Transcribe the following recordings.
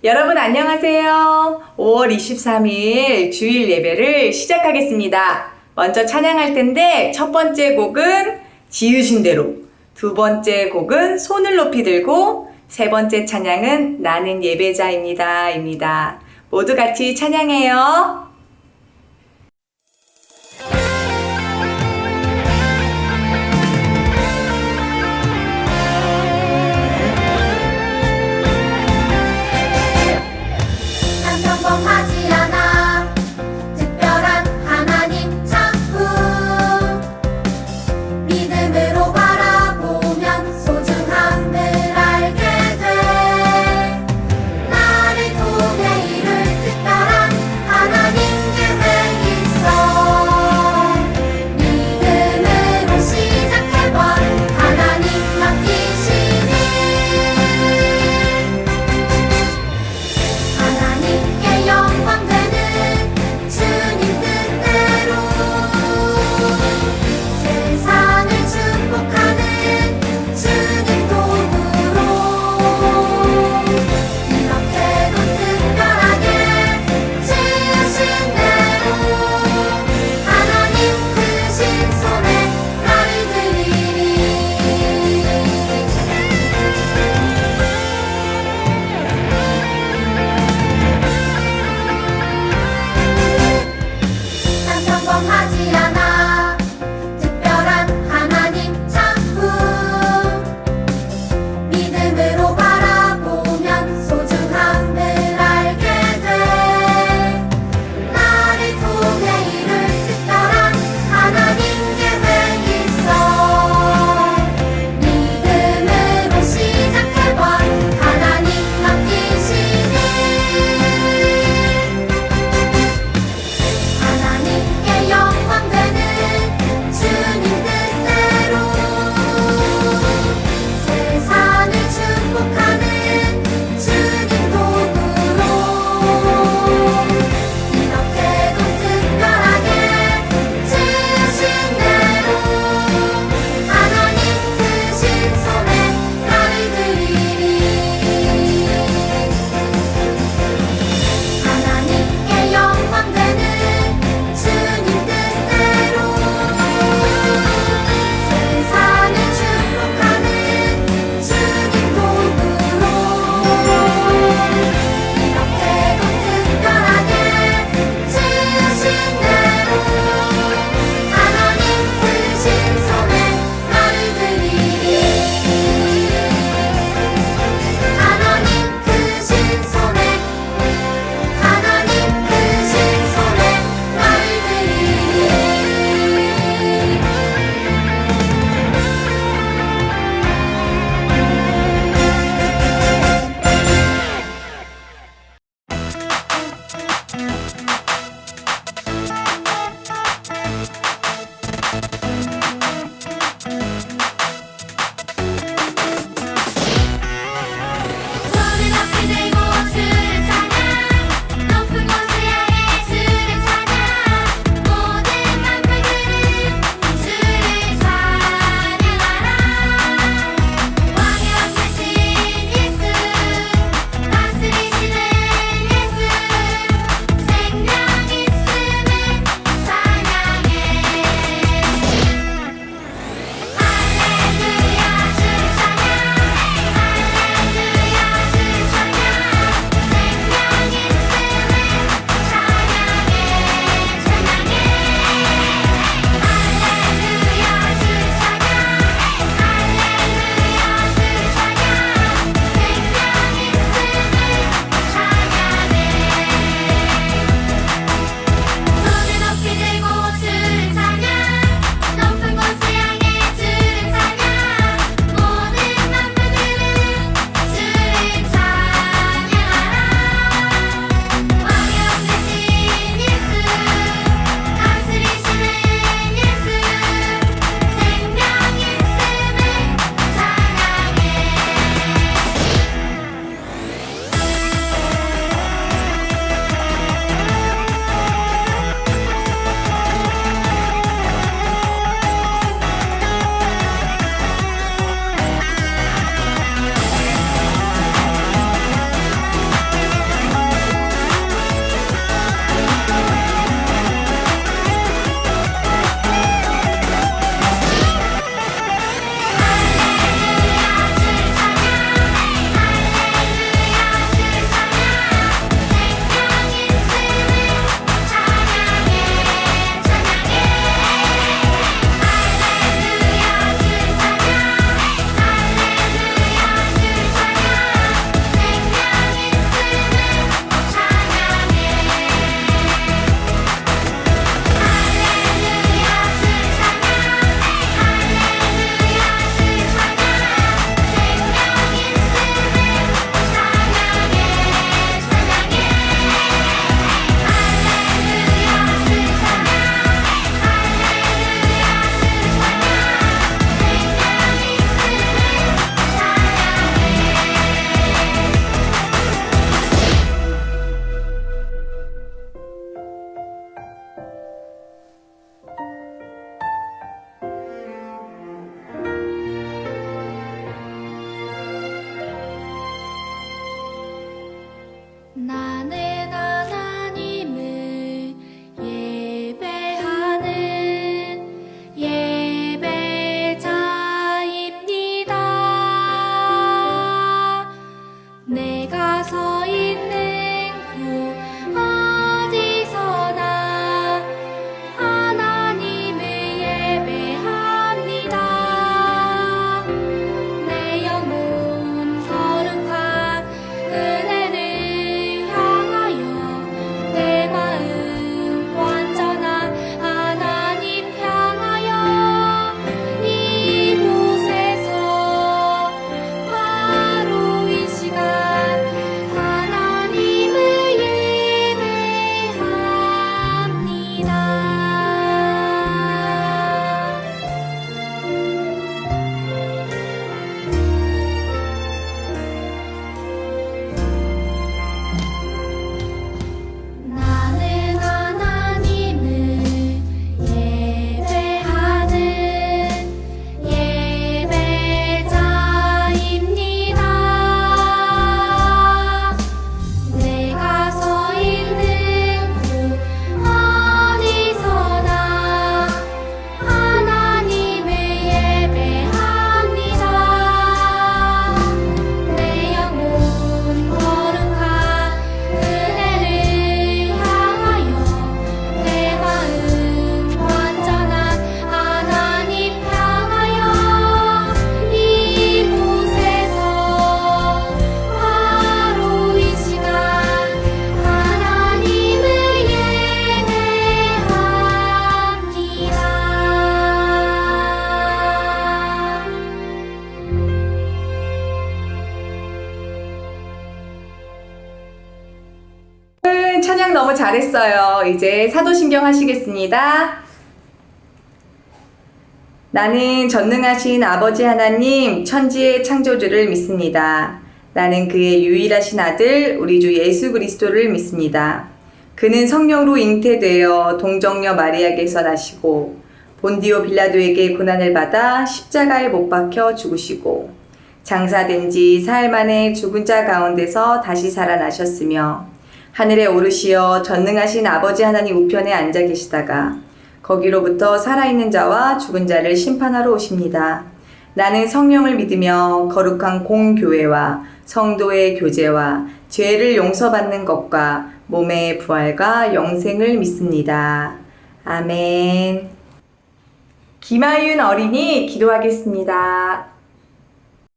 여러분 안녕하세요. 5월 23일 주일 예배를 시작하겠습니다. 먼저 찬양할 텐데 첫 번째 곡은 지으신 대로, 두 번째 곡은 손을 높이 들고, 세 번째 찬양은 나는 예배자입니다. 입니다. 모두 같이 찬양해요. 평범하지 않아 특별한 하나님 작품 믿음으로 바라보면 소중함을 알게 돼 나를 통해 이룰 특별한 하나님 찬양 너무 잘했어요. 이제 사도신경 하시겠습니다. 나는 전능하신 아버지 하나님 천지의 창조주를 믿습니다. 나는 그의 유일하신 아들 우리 주 예수 그리스도를 믿습니다. 그는 성령으로 잉태되어 동정녀 마리아에게서 나시고 본디오 빌라도에게 고난을 받아 십자가에 못 박혀 죽으시고 장사된 지 사흘 만에 죽은 자 가운데서 다시 살아나셨으며 하늘에 오르시어 전능하신 아버지 하나님 우편에 앉아 계시다가 거기로부터 살아있는 자와 죽은 자를 심판하러 오십니다. 나는 성령을 믿으며 거룩한 공교회와 성도의 교제와 죄를 용서받는 것과 몸의 부활과 영생을 믿습니다. 아멘. 김아윤 어린이 기도하겠습니다.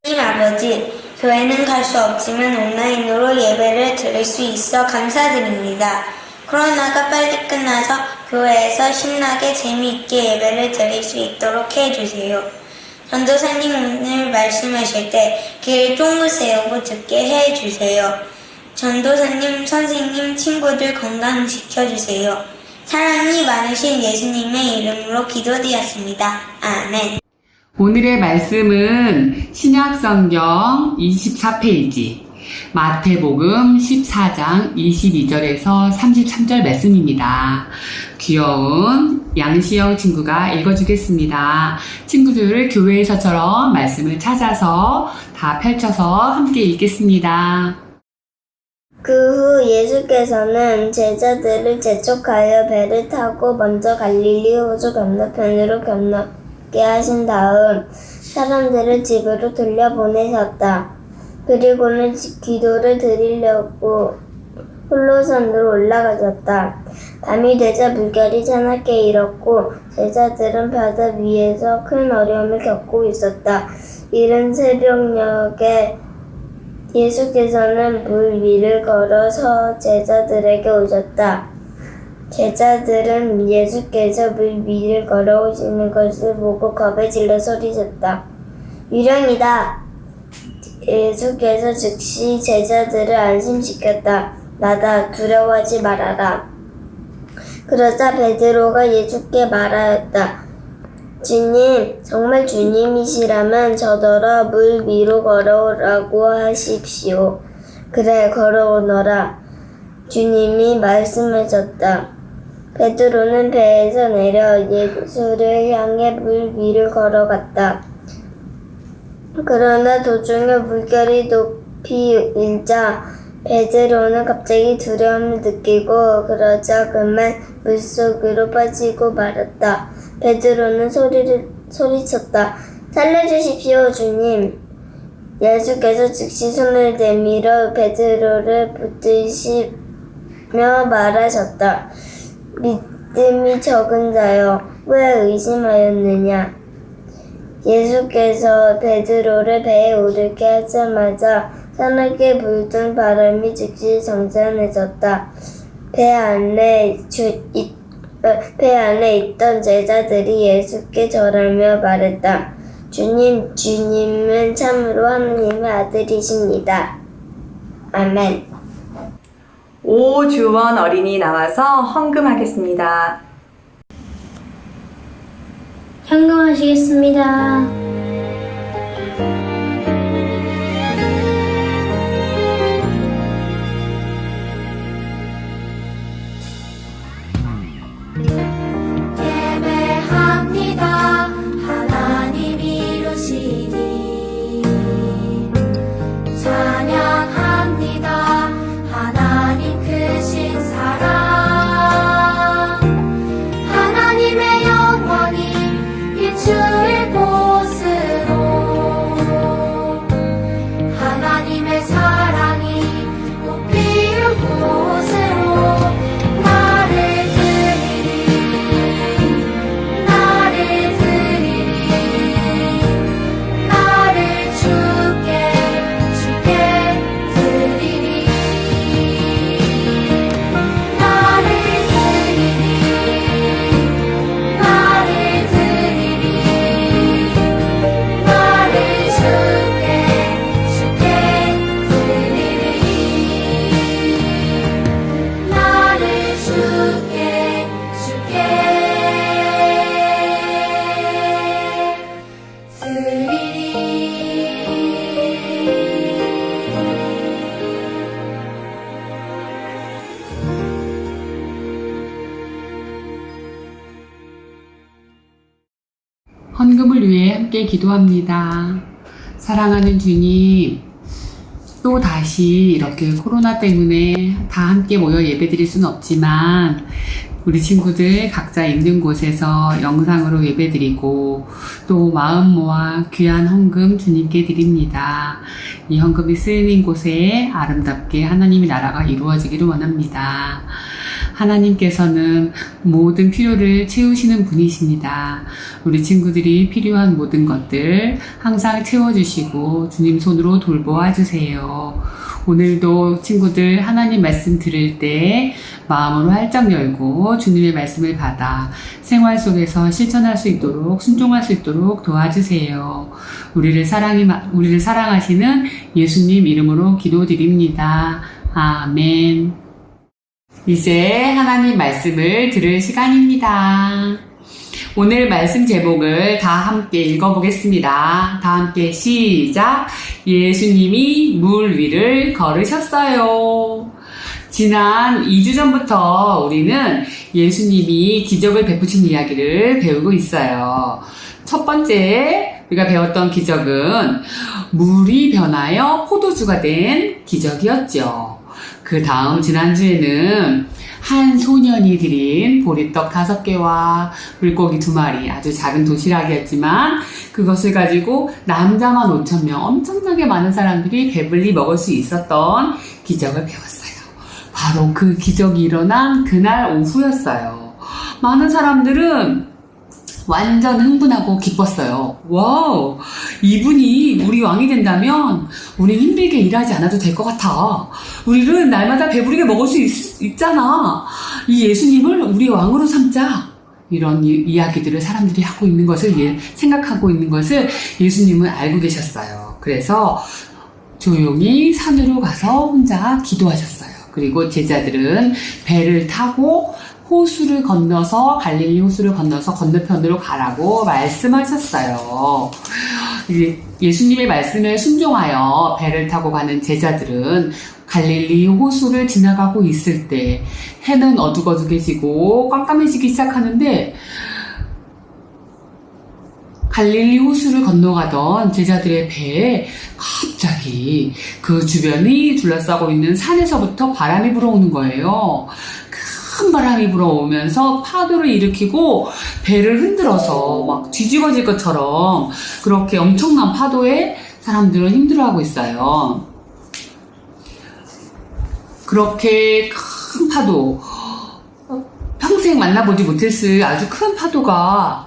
하나님 아버지, 교회는 갈 수 없지만 온라인으로 예배를 드릴 수 있어 감사드립니다. 코로나가 빨리 끝나서 교회에서 신나게 재미있게 예배를 드릴 수 있도록 해주세요. 전도사님 오늘 말씀하실 때 귀를 쫑긋 세우고 듣게 해주세요. 전도사님, 선생님, 친구들 건강 지켜주세요. 사랑이 많으신 예수님의 이름으로 기도드렸습니다. 아멘. 오늘의 말씀은 신약성경 24페이지 마태복음 14장 22절에서 33절 말씀입니다. 귀여운 양시영 친구가 읽어주겠습니다. 친구들 교회에서처럼 말씀을 찾아서 다 펼쳐서 함께 읽겠습니다. 그 후 예수께서는 제자들을 재촉하여 배를 타고 먼저 갈릴리 호수 건너편으로 건너게 하신 다음 사람들을 집으로 돌려보내셨다. 그리고는 기도를 드리려고 홀로 산으로 올라가셨다. 밤이 되자 물결이 차갑게 일었고 제자들은 바다 위에서 큰 어려움을 겪고 있었다. 이른 새벽녘에 예수께서는 물 위를 걸어서 제자들에게 오셨다. 제자들은 예수께서 물 위를 걸어오시는 것을 보고 겁에 질러 소리쳤다. 유령이다! 예수께서 즉시 제자들을 안심시켰다. 나다, 두려워하지 말아라. 그러자 베드로가 예수께 말하였다. 주님, 정말 주님이시라면 저더러 물 위로 걸어오라고 하십시오. 그래, 걸어오너라. 주님이 말씀하셨다. 베드로는 배에서 내려 예수를 향해 물 위를 걸어갔다. 그러나 도중에 물결이 높이 일자 베드로는 갑자기 두려움을 느끼고 그러자 그만 물속으로 빠지고 말았다. 베드로는 소리쳤다. 살려주십시오, 주님. 예수께서 즉시 손을 내밀어 베드로를 붙드시며 말하셨다. 믿음이 적은 자여, 왜 의심하였느냐? 예수께서 베드로를 배에 오르게 하자마자 산하게 불던 바람이 즉시 정찬해졌다. 배 안에 있던 제자들이 예수께 절하며 말했다. 주님, 주님은 참으로 하나님의 아들이십니다. 아멘. 오주원 어린이 나와서 헌금하겠습니다. 현금하시겠습니다. 예배합니다. 하나님 이루시니 찬양합니다. 하나님 크신 사랑 하나님의 영광이 비추일 곳에 친구를 위해 함께 기도합니다. 사랑하는 주님, 또 다시 이렇게 코로나 때문에 다 함께 모여 예배드릴 수는 없지만 우리 친구들 각자 있는 곳에서 영상으로 예배드리고 또 마음 모아 귀한 헌금 주님께 드립니다. 이 헌금이 쓰이는 곳에 아름답게 하나님의 나라가 이루어지기를 원합니다. 하나님께서는 모든 필요를 채우시는 분이십니다. 우리 친구들이 필요한 모든 것들 항상 채워주시고 주님 손으로 돌보아 주세요. 오늘도 친구들 하나님 말씀 들을 때 마음으로 활짝 열고 주님의 말씀을 받아 생활 속에서 실천할 수 있도록 순종할 수 있도록 도와주세요. 우리를 사랑하시는 예수님 이름으로 기도드립니다. 아멘. 이제 하나님 말씀을 들을 시간입니다. 오늘 말씀 제목을 다 함께 읽어보겠습니다. 다 함께 시작! 예수님이 물 위를 걸으셨어요. 지난 2주 전부터 우리는 예수님이 기적을 베푸신 이야기를 배우고 있어요. 첫 번째 우리가 배웠던 기적은 물이 변하여 포도주가 된 기적이었죠. 그 다음 지난주에는 한 소년이 드린 보리떡 5개와 물고기 2마리, 아주 작은 도시락이었지만 그것을 가지고 남자만 5,000명, 엄청나게 많은 사람들이 배불리 먹을 수 있었던 기적을 배웠어요. 바로 그 기적이 일어난 그날 오후였어요. 많은 사람들은 완전 흥분하고 기뻤어요. 와우, 이분이 우리 왕이 된다면 우린 힘들게 일하지 않아도 될 것 같아. 우리는 날마다 배부르게 먹을 수 있잖아. 이 예수님을 우리 왕으로 삼자. 이런 이야기들을 사람들이 하고 있는 것을 생각하고 있는 것을 예수님은 알고 계셨어요. 그래서 조용히 산으로 가서 혼자 기도하셨어요. 그리고 제자들은 배를 타고 갈릴리 호수를 건너서 건너편으로 가라고 말씀하셨어요. 예수님의 말씀에 순종하여 배를 타고 가는 제자들은 갈릴리 호수를 지나가고 있을 때 해는 어둑어둑해지고 깜깜해지기 시작하는데 갈릴리 호수를 건너가던 제자들의 배에 갑자기 그 주변이 둘러싸고 있는 산에서부터 바람이 불어오는 거예요. 큰 바람이 불어오면서 파도를 일으키고 배를 흔들어서 막 뒤집어질 것처럼 그렇게 엄청난 파도에 사람들은 힘들어하고 있어요. 그렇게 큰 파도, 평생 만나보지 못했을 아주 큰 파도가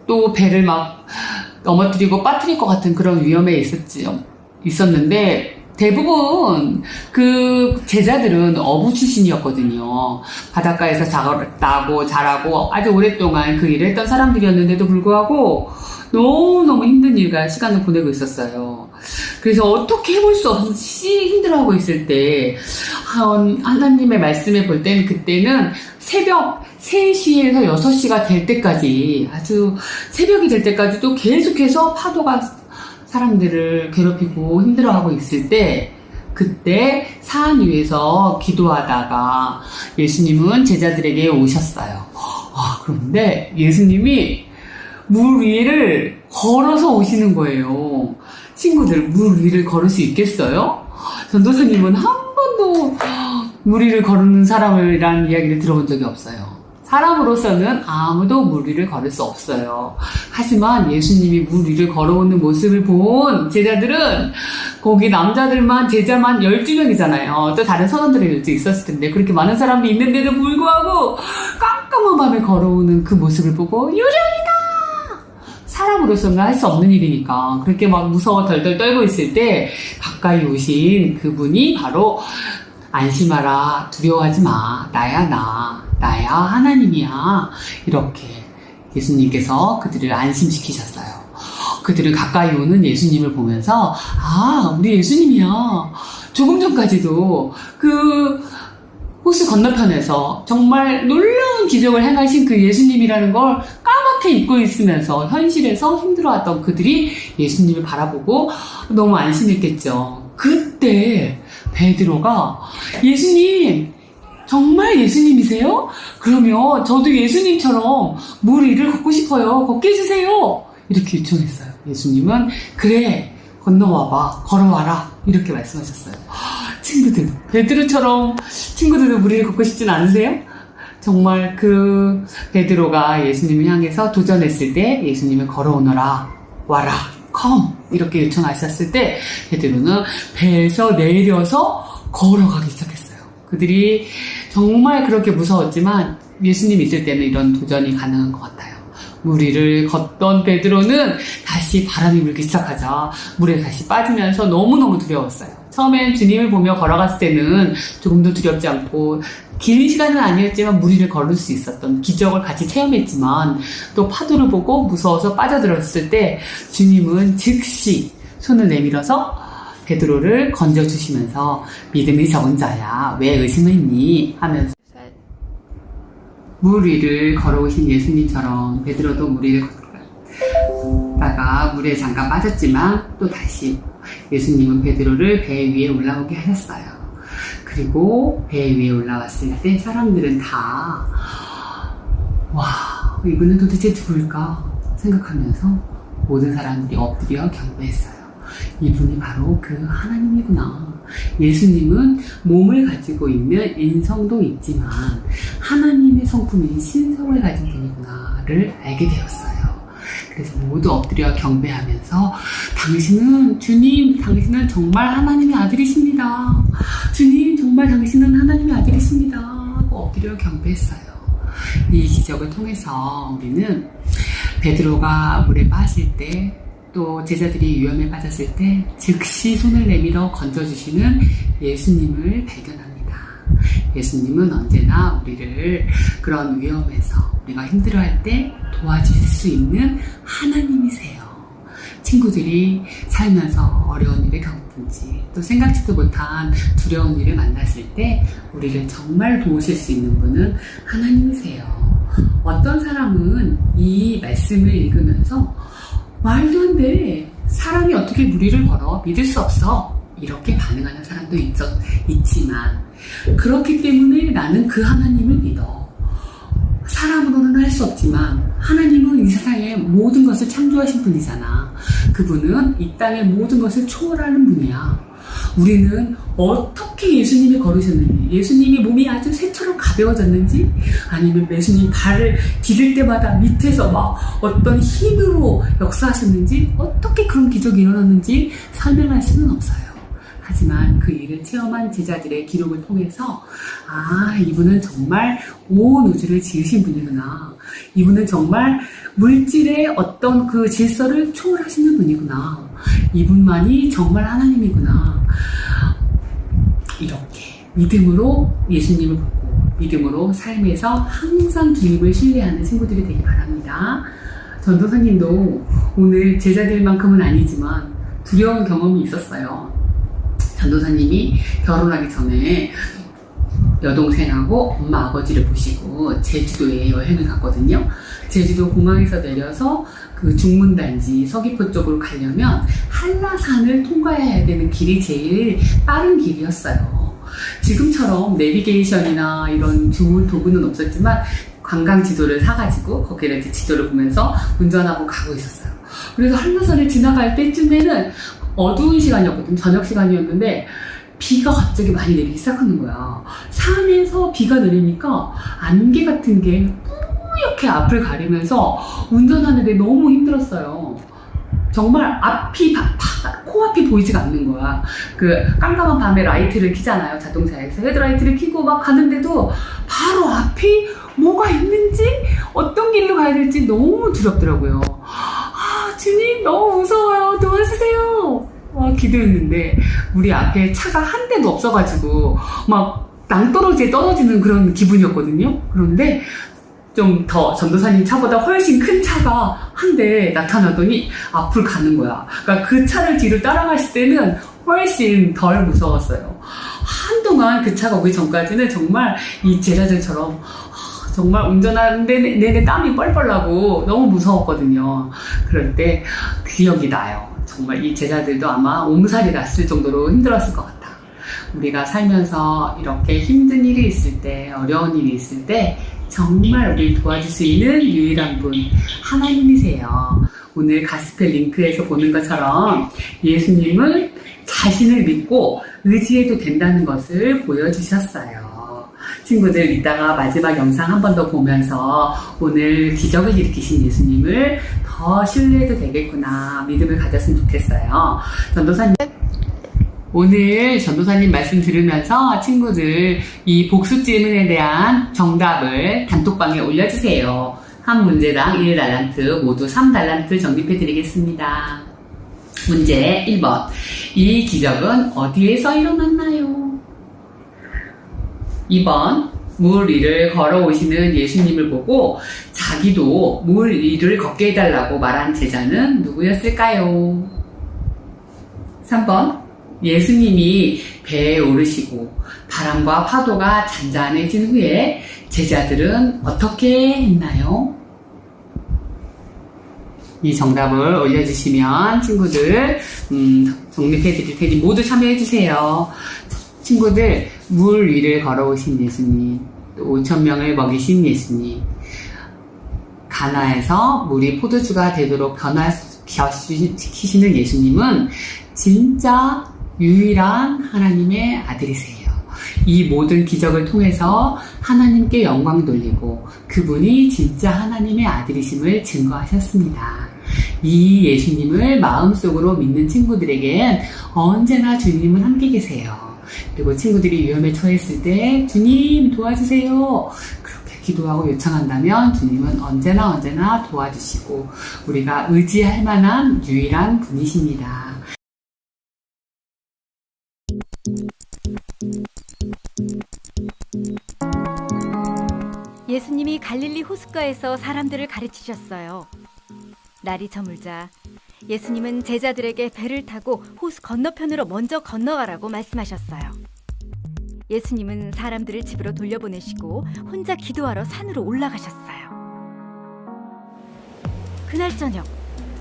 또 배를 막 넘어뜨리고 빠뜨릴 것 같은 그런 위험에 있었는데 대부분 그 제자들은 어부 출신이었거든요. 바닷가에서 자라고 아주 오랫동안 그 일을 했던 사람들이었는데도 불구하고 너무너무 힘든 일과 시간을 보내고 있었어요. 그래서 어떻게 해볼 수 없이 힘들어하고 있을 때 하나님의 말씀을 볼 때는 그때는 새벽 3시에서 6시가 될 때까지 아주 새벽이 될 때까지도 계속해서 파도가 사람들을 괴롭히고 힘들어하고 있을 때 그때 산 위에서 기도하다가 예수님은 제자들에게 오셨어요. 그런데 예수님이 물 위를 걸어서 오시는 거예요. 친구들, 물 위를 걸을 수 있겠어요? 전도사님은 한 번도 물 위를 거르는 사람이라는 이야기를 들어본 적이 없어요. 사람으로서는 아무도 물 위를 걸을 수 없어요. 하지만 예수님이 물 위를 걸어오는 모습을 본 제자들은 거기 남자들만 제자만 12명이잖아요. 또 다른 선원들도 있었을 텐데 그렇게 많은 사람이 있는데도 불구하고 깜깜한 밤에 걸어오는 그 모습을 보고 유령이다! 사람으로서는 할 수 없는 일이니까 그렇게 막 무서워 덜덜 떨고 있을 때 가까이 오신 그분이 바로 안심하라, 두려워하지 마, 나야 하나님이야. 이렇게 예수님께서 그들을 안심시키셨어요. 그들을 가까이 오는 예수님을 보면서 우리 예수님이야. 조금 전까지도 그 호수 건너편에서 정말 놀라운 기적을 행하신 그 예수님이라는 걸 까맣게 잊고 있으면서 현실에서 힘들어왔던 그들이 예수님을 바라보고 너무 안심했겠죠. 그때 베드로가 예수님, 정말 예수님이세요? 그러면 저도 예수님처럼 물 위를 걷고 싶어요. 걷게 해주세요. 이렇게 요청했어요. 예수님은 그래 건너와봐 걸어와라 이렇게 말씀하셨어요. 친구들 베드로처럼 친구들도 무리를 걷고 싶진 않으세요? 정말 그 베드로가 예수님을 향해서 도전했을 때 예수님을 걸어오너라 와라 come 이렇게 요청하셨을 때 베드로는 배에서 내려서 걸어가기 시작했어요. 그들이 정말 그렇게 무서웠지만 예수님 있을 때는 이런 도전이 가능한 것 같아요. 무리를 걷던 베드로는 다시 바람이 불기 시작하자 물에 다시 빠지면서 너무너무 두려웠어요. 처음엔 주님을 보며 걸어갔을 때는 조금도 두렵지 않고 긴 시간은 아니었지만 무리를 걸을 수 있었던 기적을 같이 체험했지만 또 파도를 보고 무서워서 빠져들었을 때 주님은 즉시 손을 내밀어서 베드로를 건져주시면서 믿음이 적은 자야 왜 의심했니 하면서 물 위를 걸어오신 예수님처럼 베드로도 물 위를 걷다가 물에 잠깐 빠졌지만 또 다시 예수님은 베드로를 배 위에 올라오게 하셨어요. 그리고 배 위에 올라왔을 때 사람들은 다 와, 이분은 도대체 누굴까 생각하면서 모든 사람들이 엎드려 경배했어요. 이분이 바로 그 하나님이구나. 예수님은 몸을 가지고 있는 인성도 있지만 하나님의 성품인 신성을 가진 분이구나를 알게 되었어요. 그래서 모두 엎드려 경배하면서 당신은 주님, 당신은 정말 하나님의 아들이십니다. 주님, 정말 당신은 하나님의 아들이십니다. 하고 엎드려 경배했어요. 이 기적을 통해서 우리는 베드로가 물에 빠질 때 또 제자들이 위험에 빠졌을 때 즉시 손을 내밀어 건져주시는 예수님을 발견합니다. 예수님은 언제나 우리를 그런 위험에서 우리가 힘들어할 때 도와주실 수 있는 하나님이세요. 친구들이 살면서 어려운 일을 겪든지 또 생각지도 못한 두려운 일을 만났을 때 우리를 정말 도우실 수 있는 분은 하나님이세요. 어떤 사람은 이 말씀을 읽으면서 말도 안 돼. 사람이 어떻게 무리를 걸어? 믿을 수 없어. 이렇게 반응하는 사람도 있지만 그렇기 때문에 나는 그 하나님을 믿어. 사람으로는 할 수 없지만 하나님은 이 세상의 모든 것을 창조하신 분이잖아. 그분은 이 땅의 모든 것을 초월하는 분이야. 우리는 어떻게 예수님이 걸으셨는지, 예수님이 몸이 아주 새처럼 가벼워졌는지, 아니면 예수님 발을 디딜 때마다 밑에서 막 어떤 힘으로 역사하셨는지, 어떻게 그런 기적이 일어났는지 설명할 수는 없어요. 하지만 그 일을 체험한 제자들의 기록을 통해서 아, 이분은 정말 온 우주를 지으신 분이구나. 이분은 정말 물질의 어떤 그 질서를 초월하시는 분이구나. 이분만이 정말 하나님이구나. 이렇게 믿음으로 예수님을 보고 믿음으로 삶에서 항상 주님을 신뢰하는 친구들이 되기 바랍니다. 전도사님도 오늘 제자들만큼은 아니지만 두려운 경험이 있었어요. 전도사님이 결혼하기 전에 여동생하고 엄마 아버지를 모시고 제주도에 여행을 갔거든요. 제주도 공항에서 내려서 그 중문단지 서귀포 쪽으로 가려면 한라산을 통과해야 되는 길이 제일 빠른 길이었어요. 지금처럼 내비게이션이나 이런 좋은 도구는 없었지만 관광 지도를 사가지고 거기를 이제 지도를 보면서 운전하고 가고 있었어요. 그래서 한라산을 지나갈 때쯤에는 어두운 시간이었거든. 저녁 시간이었는데 비가 갑자기 많이 내리기 시작하는 거야. 산에서 비가 내리니까 안개 같은 게 뿌옇게 앞을 가리면서 운전하는데 너무 힘들었어요. 정말 앞이 코앞이 보이지가 않는 거야. 그 깜깜한 밤에 라이트를 켜잖아요. 자동차에서 헤드라이트를 켜고 막 가는데도 바로 앞이 뭐가 있는지 어떤 길로 가야 될지 너무 두렵더라고요. 아, 주님 너무 무서워요. 도와주세요. 기도했는데 우리 앞에 차가 한 대도 없어가지고 막 낭떠러지에 떨어지는 그런 기분이었거든요. 그런데 좀 더 전도사님 차보다 훨씬 큰 차가 한 대 나타나더니 앞을 가는 거야. 그러니까 그 차를 뒤로 따라갔을 때는 훨씬 덜 무서웠어요. 한동안 그 차가 오기 전까지는 정말 이 제자들처럼 정말 운전하는 내내 땀이 뻘뻘 나고 너무 무서웠거든요. 그럴 때 기억이 나요. 정말 이 제자들도 아마 몸살이 났을 정도로 힘들었을 것 같아. 우리가 살면서 이렇게 힘든 일이 있을 때, 어려운 일이 있을 때 정말 우리를 도와줄 수 있는 유일한 분 하나님이세요. 오늘 가스펠 링크에서 보는 것처럼 예수님은 자신을 믿고 의지해도 된다는 것을 보여주셨어요. 친구들, 이따가 마지막 영상 한 번 더 보면서 오늘 기적을 일으키신 예수님을 더 신뢰해도 되겠구나 믿음을 가졌으면 좋겠어요. 전도사님, 오늘 전도사님 말씀 들으면서 친구들 이 복습 질문에 대한 정답을 단톡방에 올려주세요. 한 문제당 1달란트, 모두 3달란트 적립해 드리겠습니다. 문제 1번. 이 기적은 어디에서 일어났나요? 2번. 물 위를 걸어오시는 예수님을 보고 자기도 물 위를 걷게 해달라고 말한 제자는 누구였을까요? 3번. 예수님이 배에 오르시고 바람과 파도가 잔잔해진 후에 제자들은 어떻게 했나요? 이 정답을 올려주시면 친구들 정립해 드릴 테니 모두 참여해 주세요. 친구들, 물 위를 걸어오신 예수님, 또 5,000명을 먹이신 예수님, 가나에서 물이 포도주가 되도록 변화시키시는 예수님은 진짜 유일한 하나님의 아들이세요. 이 모든 기적을 통해서 하나님께 영광 돌리고 그분이 진짜 하나님의 아들이심을 증거하셨습니다. 이 예수님을 마음속으로 믿는 친구들에겐 언제나 주님은 함께 계세요. 그리고 친구들이 위험에 처했을 때 주님 도와주세요 그렇게 기도하고 요청한다면 주님은 언제나 도와주시고 우리가 의지할 만한 유일한 분이십니다. 예수님이 갈릴리 호숫가에서 사람들을 가르치셨어요. 날이 저물자 예수님은 제자들에게 배를 타고 호수 건너편으로 먼저 건너가라고 말씀하셨어요. 예수님은 사람들을 집으로 돌려보내시고 혼자 기도하러 산으로 올라가셨어요. 그날 저녁,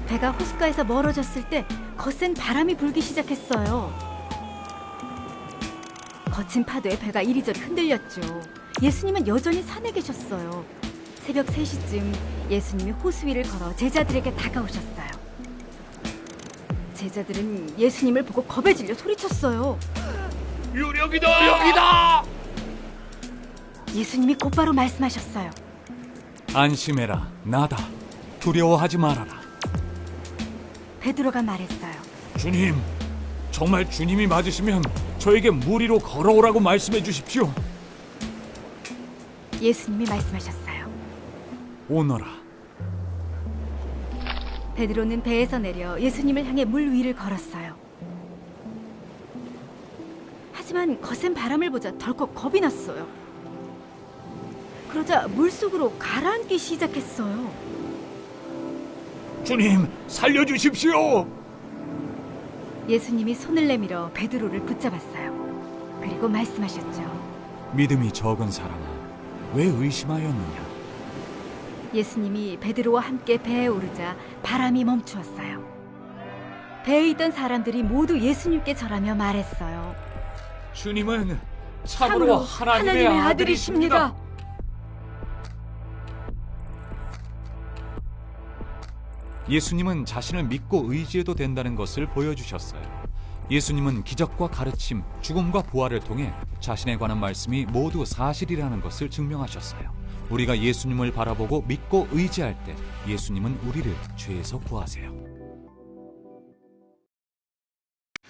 배가 호숫가에서 멀어졌을 때 거센 바람이 불기 시작했어요. 거친 파도에 배가 이리저리 흔들렸죠. 예수님은 여전히 산에 계셨어요. 새벽 3시쯤 예수님이 호수 위를 걸어 제자들에게 다가오셨어요. 제자들은 예수님을 보고 겁에 질려 소리쳤어요. 유령이다! 예수님이 곧바로 말씀하셨어요. 안심해라, 나다. 두려워하지 말아라. 베드로가 말했어요. 주님, 정말 주님이 맞으시면 저에게 물 위로 걸어오라고 말씀해 주십시오. 예수님이 말씀하셨어요. 오너라. 베드로는 배에서 내려 예수님을 향해 물 위를 걸었어요. 하지만 거센 바람을 보자 덜컥 겁이 났어요. 그러자 물속으로 가라앉기 시작했어요. 주님, 살려주십시오. 예수님이 손을 내밀어 베드로를 붙잡았어요. 그리고 말씀하셨죠. 믿음이 적은 사람아, 왜 의심하였느냐? 예수님이 베드로와 함께 배에 오르자 바람이 멈추었어요. 배에 있던 사람들이 모두 예수님께 절하며 말했어요. 주님은 참으로 하나님의 아들이십니다. 예수님은 자신을 믿고 의지해도 된다는 것을 보여주셨어요. 예수님은 기적과 가르침, 죽음과 부활을 통해 자신에 관한 말씀이 모두 사실이라는 것을 증명하셨어요. 우리가 예수님을 바라보고 믿고 의지할 때 예수님은 우리를 죄에서 구하세요.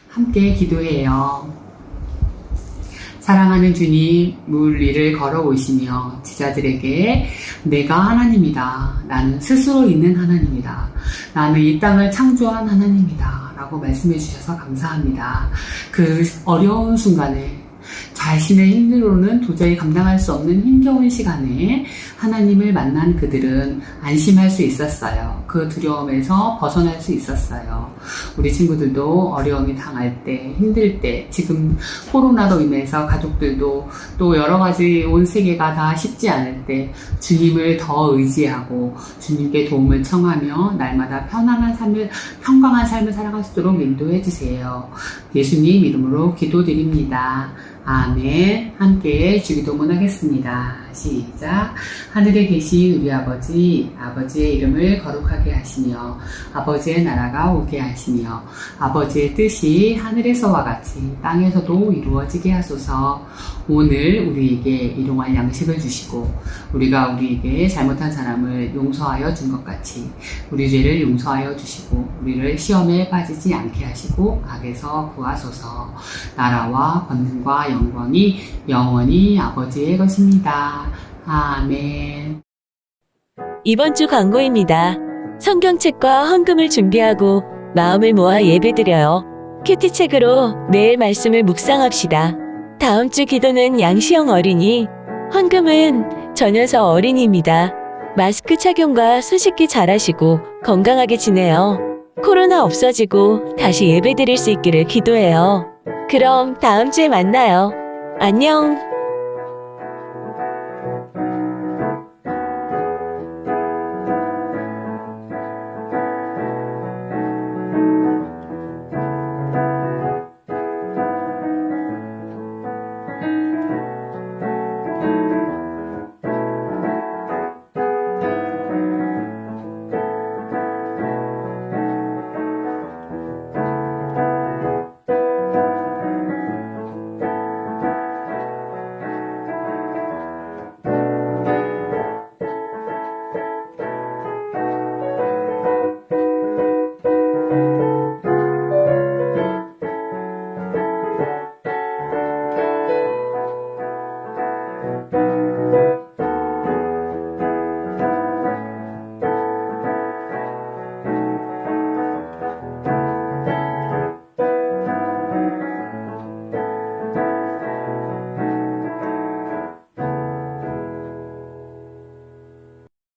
함께 기도해요. 사랑하는 주님, 물 위를 걸어오시며 제자들에게 내가 하나님이다. 나는 스스로 있는 하나님이다. 나는 이 땅을 창조한 하나님이다. 라고 말씀해 주셔서 감사합니다. 그 어려운 순간에 자신의 힘으로는 도저히 감당할 수 없는 힘겨운 시간에 하나님을 만난 그들은 안심할 수 있었어요. 그 두려움에서 벗어날 수 있었어요. 우리 친구들도 어려움이 당할 때, 힘들 때, 지금 코로나로 인해서 가족들도 또 여러 가지 온 세계가 다 쉽지 않을 때 주님을 더 의지하고 주님께 도움을 청하며 날마다 평강한 삶을 살아갈 수 있도록 인도해 주세요. 예수님 이름으로 기도드립니다. 아멘. 함께 주기도문 하겠습니다. 시작. 하늘에 계신 우리 아버지, 아버지의 이름을 거룩하게 하시며 아버지의 나라가 오게 하시며 아버지의 뜻이 하늘에서와 같이 땅에서도 이루어지게 하소서. 오늘 우리에게 일용할 양식을 주시고 우리가 우리에게 잘못한 사람을 용서하여 준 것 같이 우리 죄를 용서하여 주시고 우리를 시험에 빠지지 않게 하시고 악에서 구하소서. 나라와 권능과 영광이 영원히 아버지의 것입니다. 아멘. 이번 주 광고입니다. 성경책과 헌금을 준비하고 마음을 모아 예배드려요. 큐티책으로 매일 말씀을 묵상합시다. 다음 주 기도는 양시영 어린이, 헌금은 전여서 어린이입니다. 마스크 착용과 손 씻기 잘하시고 건강하게 지내요. 코로나 없어지고 다시 예배드릴 수 있기를 기도해요. 그럼 다음 주에 만나요. 안녕.